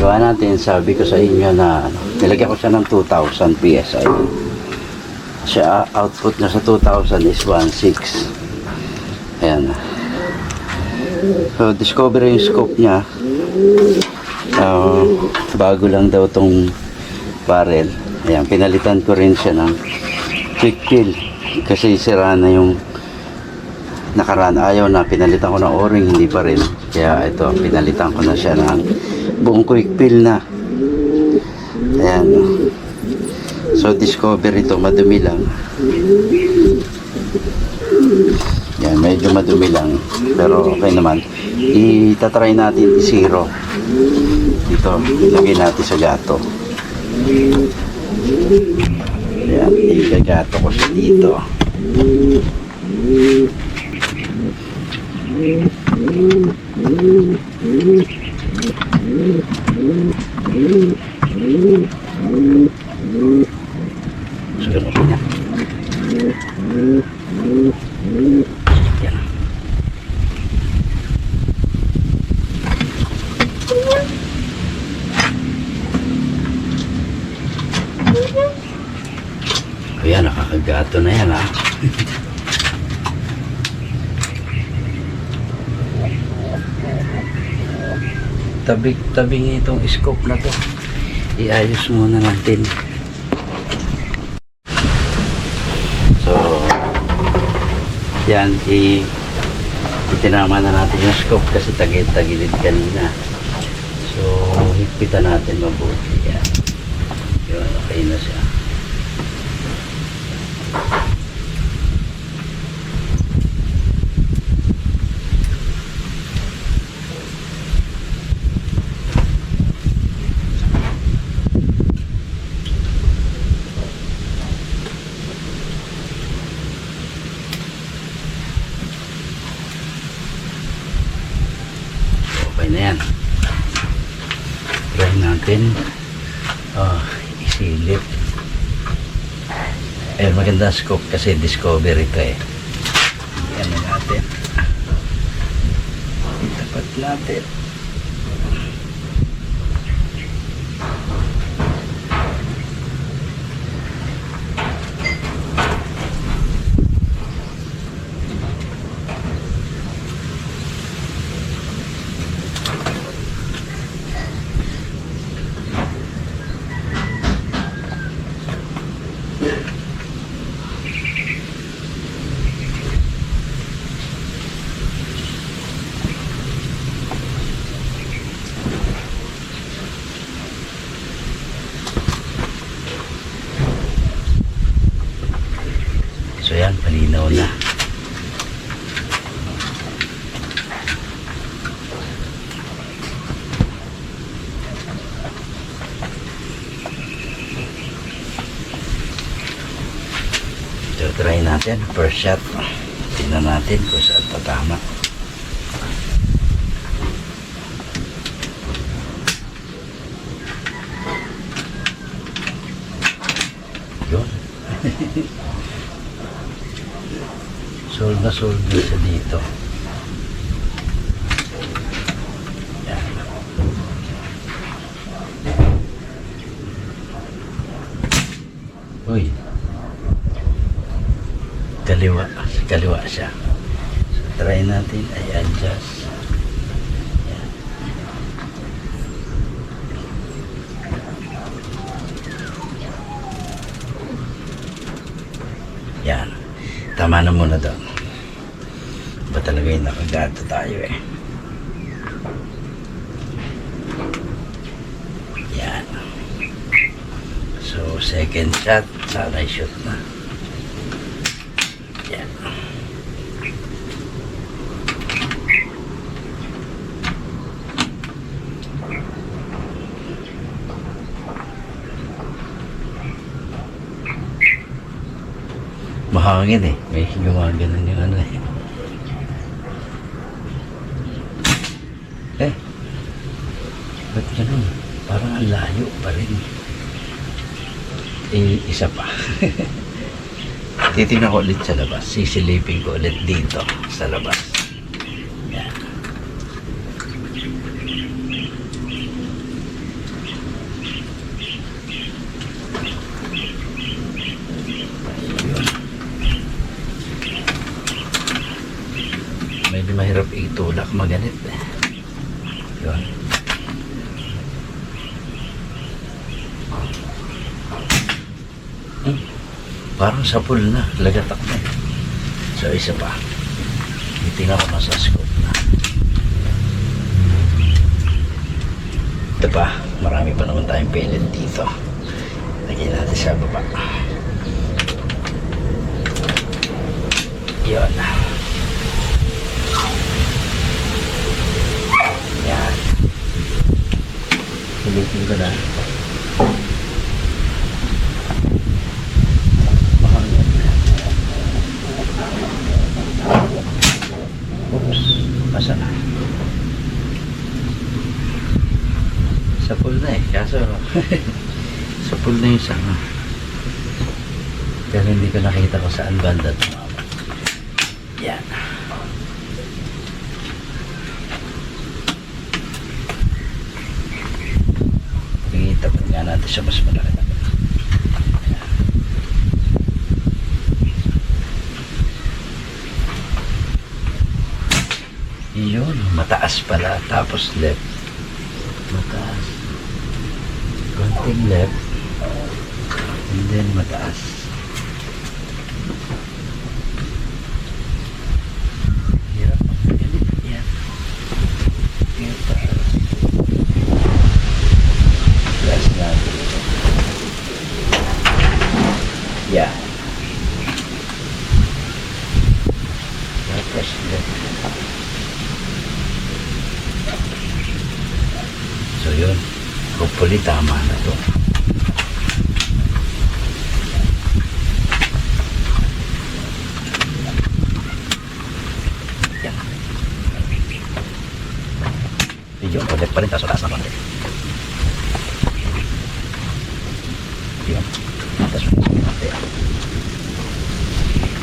ginagawa natin, sabi ko sa inyo na nilagyan ko siya ng 2,000 PSI. Siya output na sa 2,000 is 1.6. Ayan. So discover yung scope niya. Bago lang daw tong barrel. Ayan, pinalitan ko rin siya ng quick fill kasi sira na yung nakaraan. Ayaw na, pinalitan ko ng o-ring, hindi pa rin. Kaya ito, pinalitan ko na siya ng buong quick fill na. Ayan. So discover ito, madumi lang. Yan, medyo madumi lang, pero okay naman. Itatry natin i-zero dito, ilagay natin sa gato. Yan, igagato ko siya dito. So, ganun niya. Yan. Ayan, nakakagato na yan, ha. Tabi itong scope na to. Iayos muna natin. So, yan, itinama na natin yung scope kasi tagilid kanina. So, higpitan natin mabuti. Yan. Yun, okay na siya. Okay na yan. Try natin isilip. Maganda scope kasi discover ito eh. Yan na natin. Itapat natin. So yan, palinaw na. So try natin, first shot. Tingnan natin kung saan tatama. Yun. Solve na siya dito. Yan. Uy. Kaliwa siya. So, try natin ay adjust. Yan. Yan. Tama na muna doon. Ba talaga yung nakagato tayo eh. Yan. So, second shot. Sana i-shoot na. Yan. Mahangin eh. May gumaganon yung ano eh. Ba't ganun? Parang ang layo pa rin. Isa pa. Titignan ko ulit sa labas. Sisilipin ko ulit dito sa labas. Yan. Magalit. Yun. Parang sapul na. Lagatak na. So, isa pa. Tingnan ko sa scope na. Ito pa. Marami pa naman tayong pellet dito. Lagyan natin sa baba. Yun. Yan. Hilitin ko na. Oops. Masa na? Sapul na eh. Kaso, sapul na yung sama. Kasi hindi ko nakita kung saan banda tumama. Yan. Itapan nga natin siya mas malaki na. Yun, mataas pala. Tapos left. Mataas. Konting left. And then mataas. Hirap ang magalit. Yan. Yan taas. Plus natin. Yeah. Tapos left. So yun, hopefully tama na to. Yan. Yun, ulit pa rin, taas na konti. Yun, taas na konti.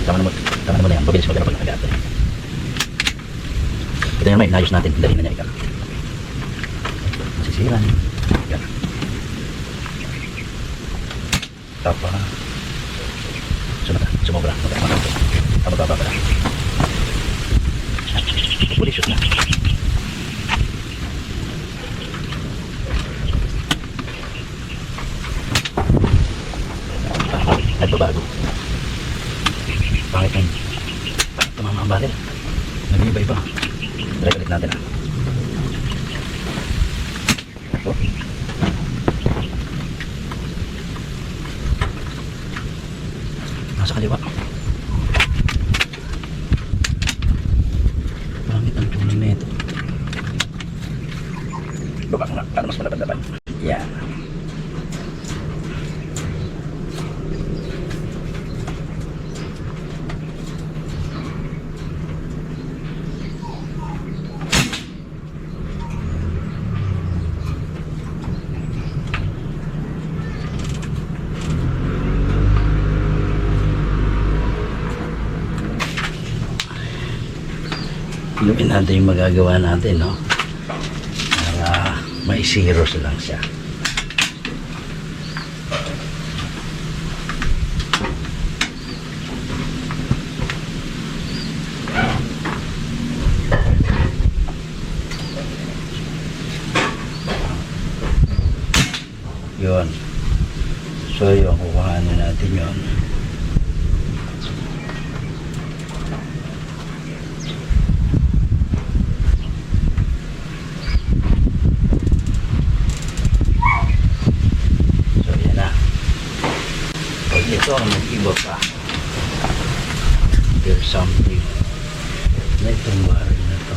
Tama naman na yan, mabilis mo ganun pag nakagat. Ito naman, inayos natin, dali na niya ikaw. Masisiran. Yan. Tapa. Sumobra. Mababa pala. Puli shoot na. Nagbabago. Pangit yung tumama ang baril. Nag-iiba-iba. Try ulit natin ah. Nasa kaliwa. Pangit ang tuloy na ito. Baba ko na, para mas malapad-lapad. Yan. Inumin natin yung magagawa natin, no? Para ma-zeros lang siya. Yun. So yun, kukuhanin natin yun. Ito ang nag-iba pa. There's something na itong baril na to.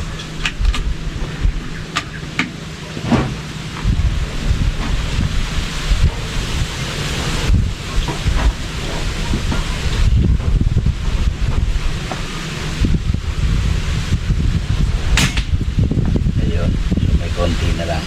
Ayun. So may konti na lang.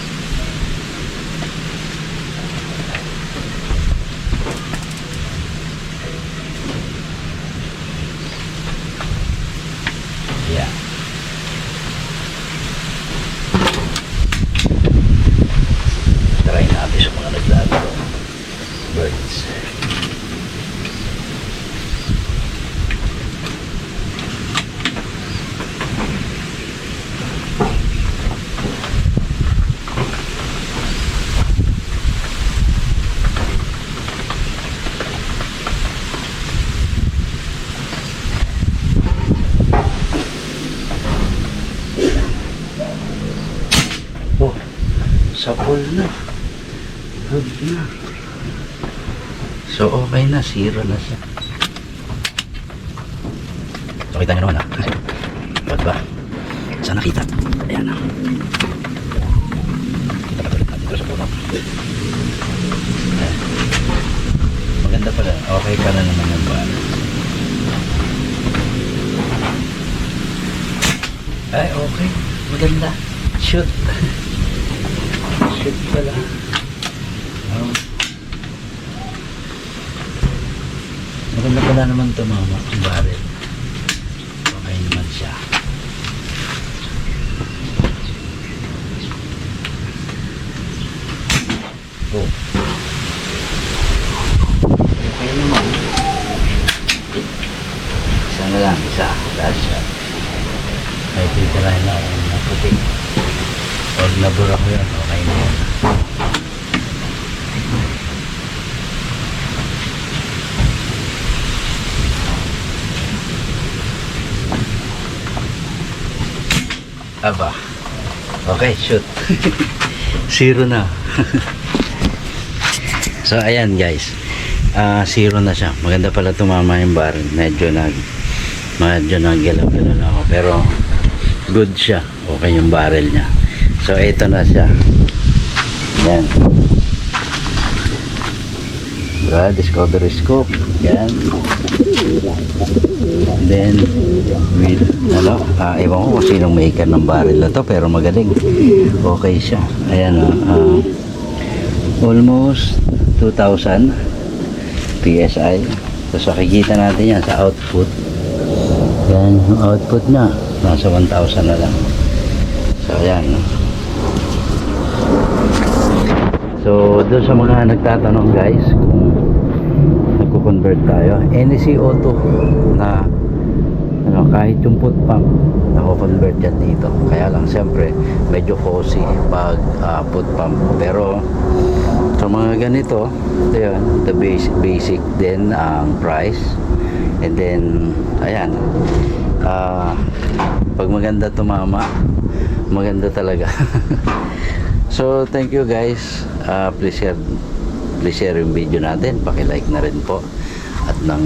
na. Good na. So, okay na. Zero na siya. So, kita nyo naman, ha? Ba't ba? Saan nakita? Ayan, ha? Kita pa tulit natin ito sa puno. Ayan. Maganda pala. Okay pa na naman yung bala. Ay, okay. Maganda. Shoot. Shoot pala. Oh. Maganda pala naman ito, mama. Ang barrel. Okay naman siya. Oh. Okay naman. Isa na lang. Isa. Last shot. May titirahin na ako na puti. Pag nabura ko yun, okay na yan. Aba. Okay, shoot. Zero na. So, ayan guys. Zero na siya. Maganda pala tumama yung barrel. Medyo naggalaw-galaw na ako. Pero, good siya. Okay yung barrel niya. So, ito na siya. Yan. Discovery scope. Yan. Then, with, ewan ko kung sinong maker ng barrel na to, pero magaling. Okay siya. Ayan, almost 2,000 PSI. So, makikita natin yan sa output. Yan, yung output na. Nasa 1,000 na lang. So, ayan. So, doon sa mga nagtatanong guys, kung nagko-convert tayo, NEC Auto na kahit yung foot pump, nako-convert yan dito. Kaya lang, siyempre, medyo costly pag foot pump. Pero, sa mga ganito, ito yun, the basic din ang price. And then, ayan, pag maganda tumama, maganda talaga. So, thank you guys. Please share yung video natin. Paki-like na rin po. At nang